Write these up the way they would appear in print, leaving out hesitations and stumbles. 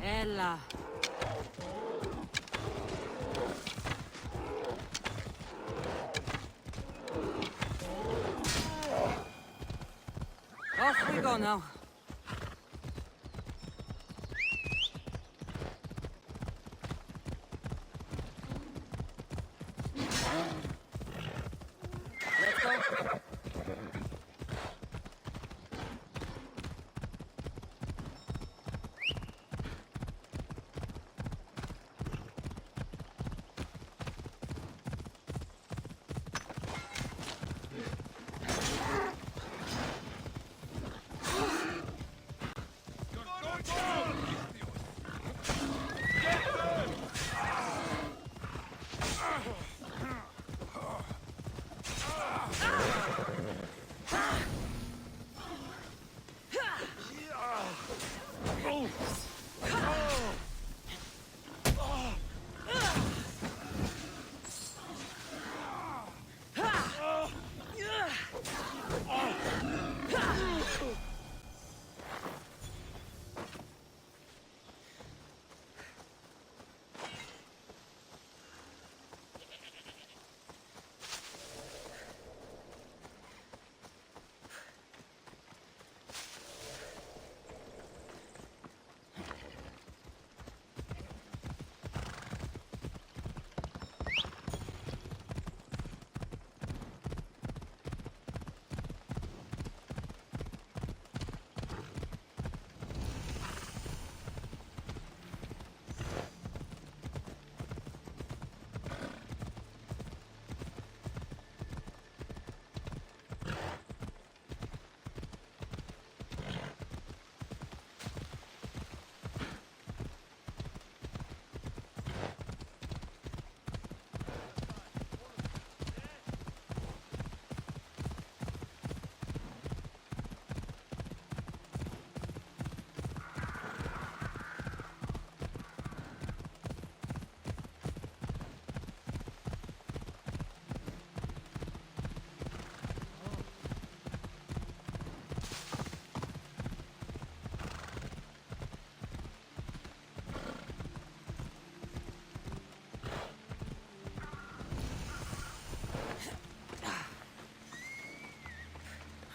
Ella. Off we go now. Let's go.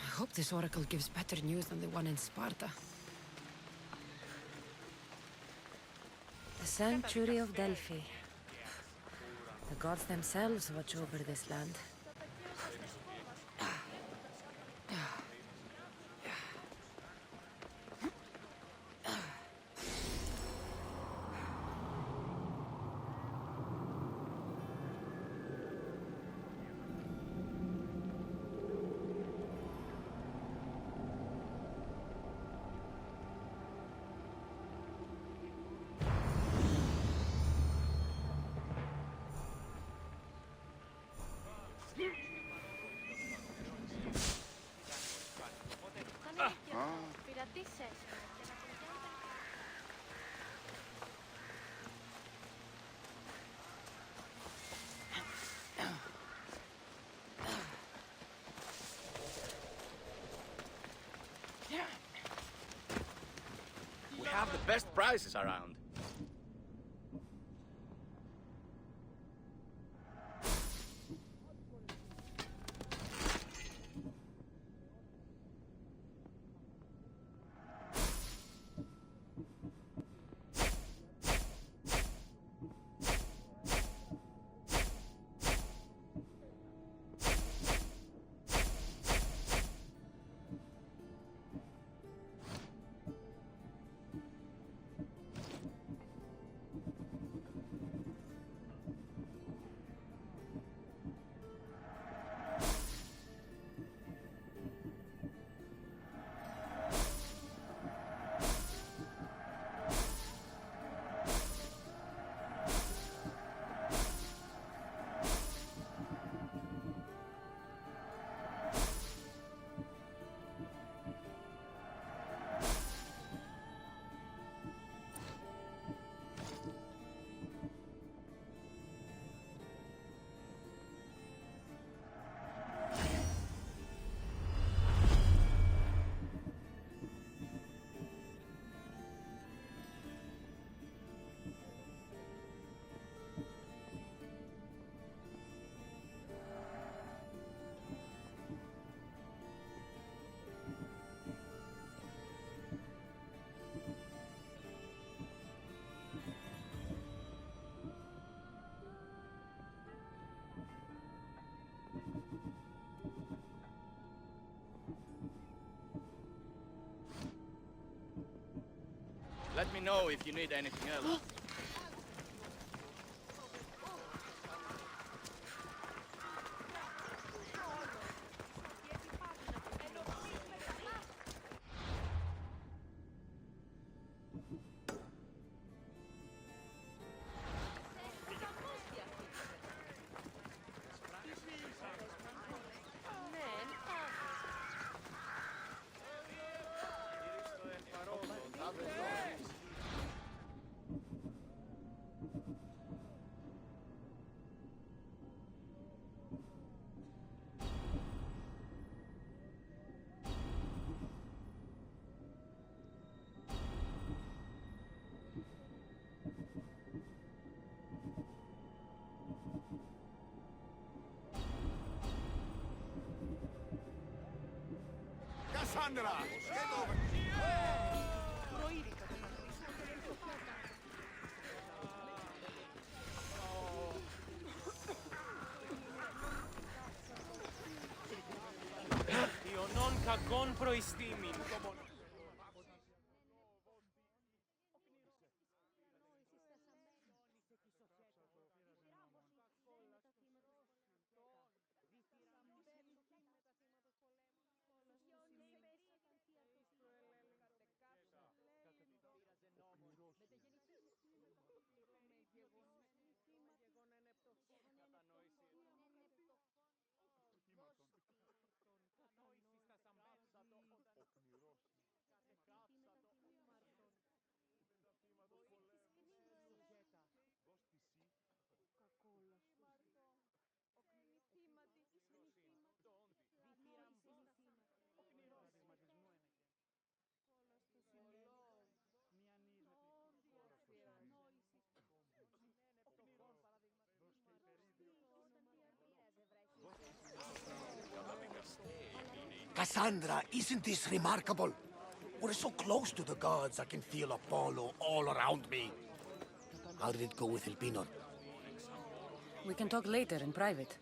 I hope this oracle gives better news than the one in Sparta. The sanctuary of Delphi. The gods themselves watch over this land. We have the best prizes around. Let me know if you need anything else. Kassandra! Get over! Io non cagon proistimin. Cassandra, isn't this remarkable? We're so close to the gods, I can feel Apollo all around me. How did it go with Elpinor? We can talk later in private.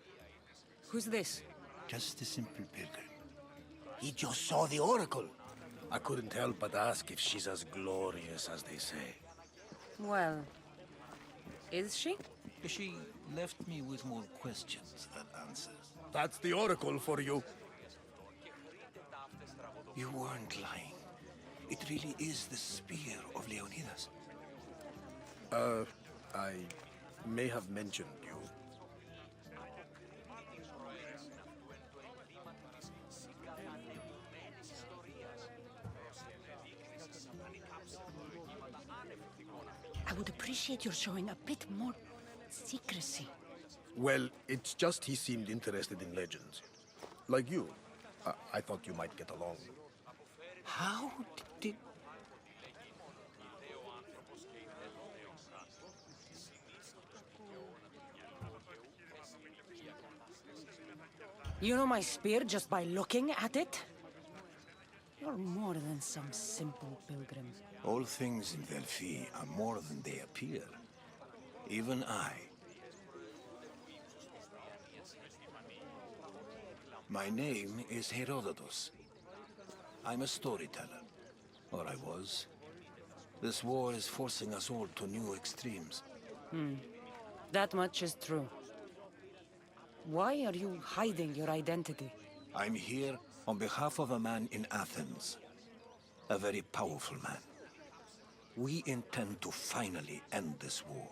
Who's this? Just a simple pilgrim. He just saw the oracle. I couldn't help but ask if she's as glorious as they say. Well, is she? She left me with more questions than answers. That's the oracle for you. You weren't lying. It really is the spear of Leonidas. I may have mentioned you. I would appreciate your showing a bit more secrecy. Well, it's just he seemed interested in legends. Like you. I thought you might get along. How did... You know my spear just by looking at it? You're more than some simple pilgrim. All things in Delphi are more than they appear. Even I. My name is Herodotus. I'm a storyteller. Or I was. This war is forcing us all to new extremes. That much is true. Why are you hiding your identity? I'm here on behalf of a man in Athens. A very powerful man. We intend to finally end this war.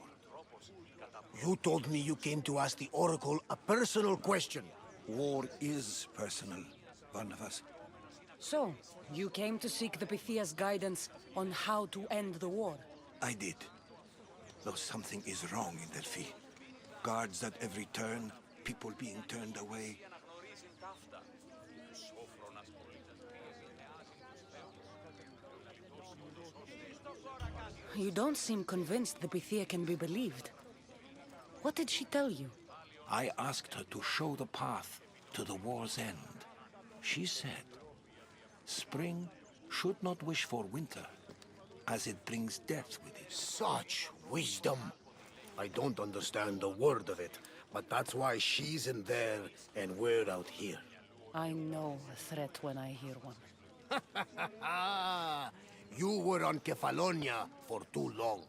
You told me you came to ask the oracle a personal question. War is personal, Barnabas. So, you came to seek the Pythia's guidance on how to end the war? I did. Though something is wrong in Delphi. Guards at every turn, people being turned away. You don't seem convinced the Pythia can be believed. What did she tell you? I asked her to show the path to the war's end. She said, spring should not wish for winter, as it brings death with it. Such wisdom. I don't understand a word of it, but that's why she's in there and we're out here. I know a threat when I hear one. You were on Kefalonia for too long.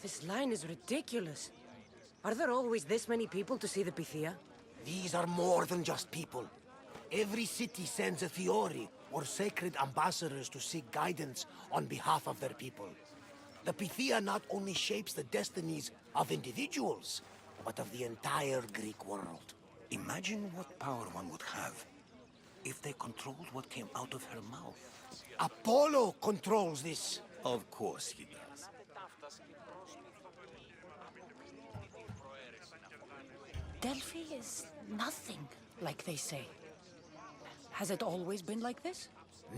This line is ridiculous. Are there always this many people to see the Pythia? These are more than just people. Every city sends a Fiori, or sacred ambassadors to seek guidance on behalf of their people. The Pythia not only shapes the destinies of individuals, but of the entire Greek world. Imagine what power one would have if they controlled what came out of her mouth. Apollo controls this. Of course he does. Delphi is nothing, like they say. Has it always been like this?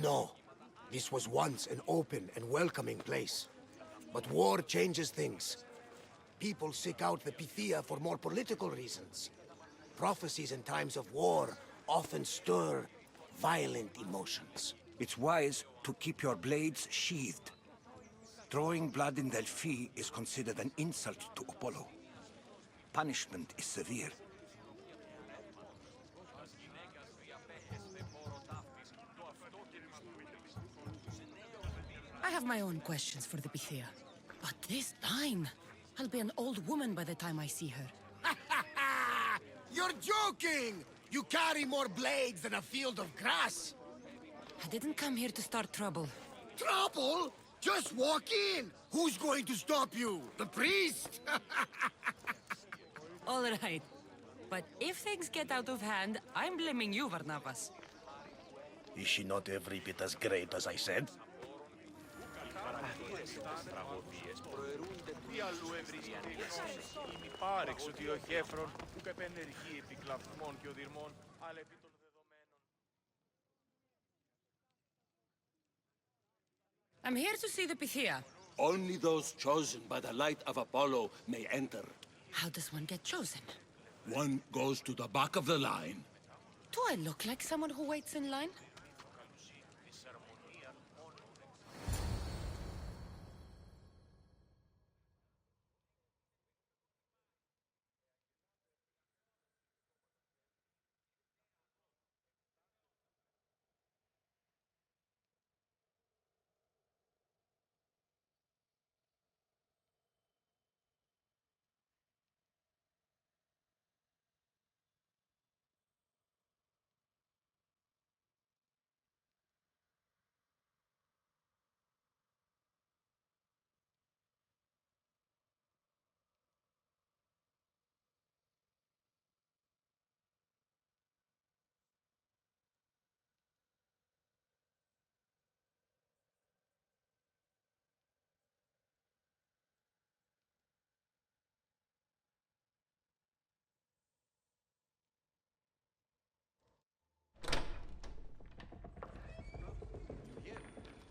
No. This was once an open and welcoming place. But war changes things. People seek out the Pythia for more political reasons. Prophecies in times of war often stir violent emotions. It's wise to keep your blades sheathed. Drawing blood in Delphi is considered an insult to Apollo. Punishment is severe. I have my own questions for the Pythia. But this line... I'll be an old woman by the time I see her. You're joking! You carry more blades than a field of grass! I didn't come here to start trouble. Trouble? Just walk in! Who's going to stop you? The priest? All right. But if things get out of hand, I'm blaming you, Varnavas. Is she not every bit as great as I said? Τι αλλού ευρίσκεται η γνώμη. Είναι υπάρεξ ότι ο Χέφρον ουκ επενεργεί επί κλαυθμών και οδυρμών, αλλά επί των δεδομένων. I'm here to see the Pythia. Only those chosen by the light of Apollo may enter. How does one get chosen? One goes to the back of the line. Do I look like someone who waits in line?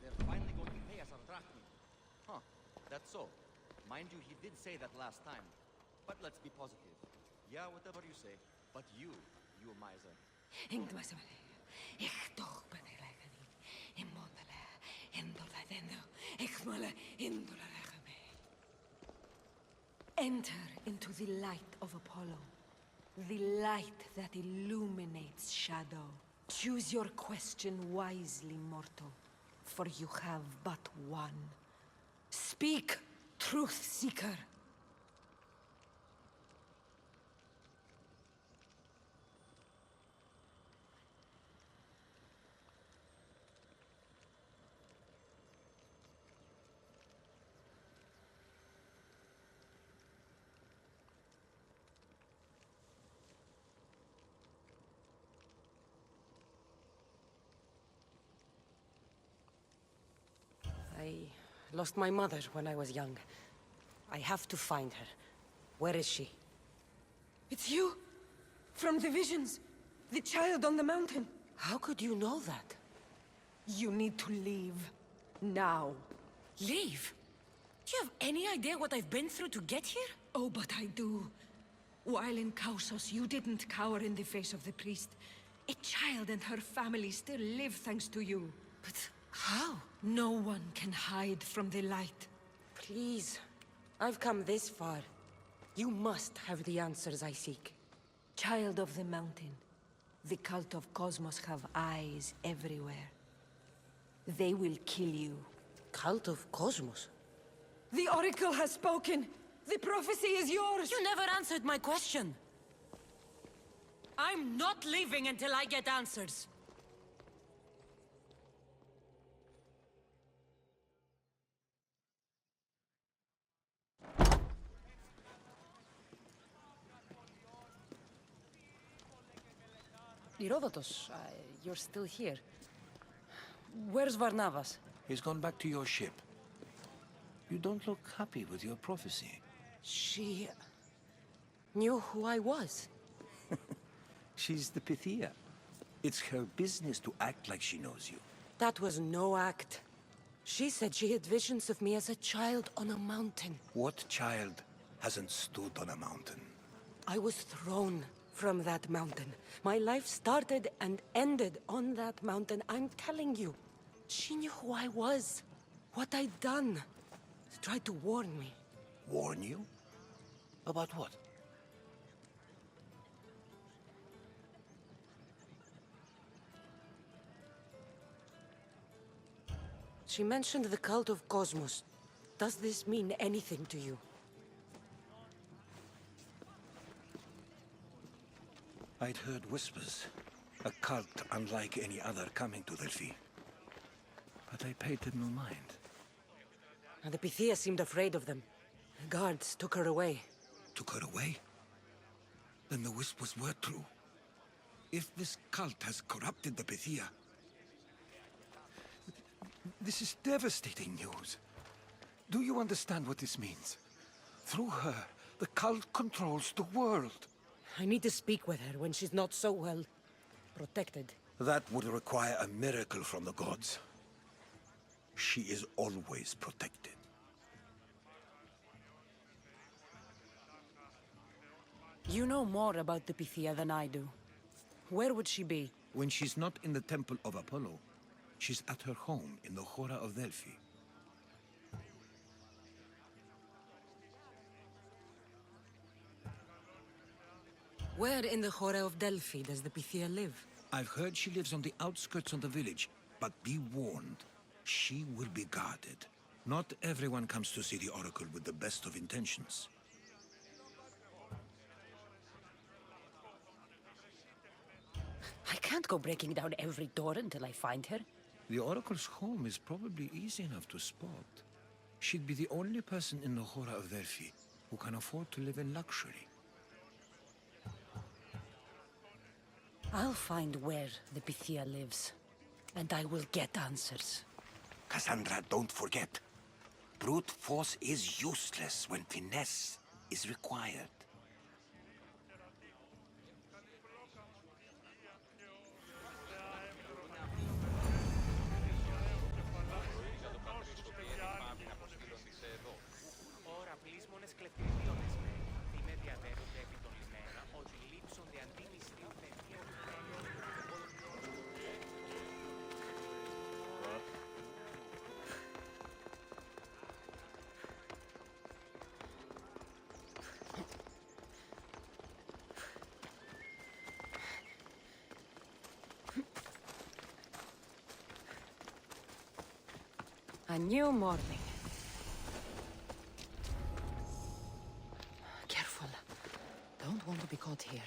They're finally going to pay us our drachmi. Huh, that's so. Mind you, he did say that last time. But let's be positive. Yeah, whatever you say. But you miser. Enter into the light of Apollo. The light that illuminates shadow. Choose your question wisely, mortal. For you have but one. Speak, truth seeker. I lost my mother when I was young. I have to find her. Where is she? It's you! From the visions! The child on the mountain! How could you know that? You need to leave. Now. Leave? Do you have any idea what I've been through to get here? Oh, but I do. While in Kausos, you didn't cower in the face of the priest. A child and her family still live thanks to you. But how? No one can hide from the light. Please. I've come this far. You must have the answers I seek. Child of the mountain, the cult of Cosmos have eyes everywhere. They will kill you. Cult of Cosmos? The Oracle has spoken! The prophecy is yours! You never answered my question! I'm not leaving until I get answers! Herodotus, you're still here. Where's Varnavas? He's gone back to your ship. You don't look happy with your prophecy. She... knew who I was. She's the Pythia. It's her business to act like she knows you. That was no act. She said she had visions of me as a child on a mountain. What child hasn't stood on a mountain? I was thrown from that mountain. My life started and ended on that mountain. I'm telling you. She knew who I was. What I'd done. She tried to warn me. Warn you? About what? She mentioned the cult of Cosmos. Does this mean anything to you? I'd heard whispers. A cult unlike any other coming to Delphi. But I paid them no mind. And the Pythia seemed afraid of them. The guards took her away. Took her away? Then the whispers were true. If this cult has corrupted the Pythia... This is devastating news. Do you understand what this means? Through her, the cult controls the world. I need to speak with her when she's not so well protected. That would require a miracle from the gods. She is always protected. You know more about the Pythia than I do. Where would she be? When she's not in the Temple of Apollo, she's at her home in the Hora of Delphi. Where in the Hora of Delphi does the Pythia live? I've heard she lives on the outskirts of the village, but be warned, she will be guarded. Not everyone comes to see the Oracle with the best of intentions. I can't go breaking down every door until I find her. The Oracle's home is probably easy enough to spot. She'd be the only person in the Hora of Delphi who can afford to live in luxury. I'll find where the Pythia lives, and I will get answers. Cassandra, don't forget. Brute force is useless when finesse is required. Ora πλείσμονες κλεπτηριώνες με. Είμαι διαδέχονται επί των λιμένα, ότι λείψονται αντίμιστοι παιδιά. A new morning. Careful. Don't want to be caught here.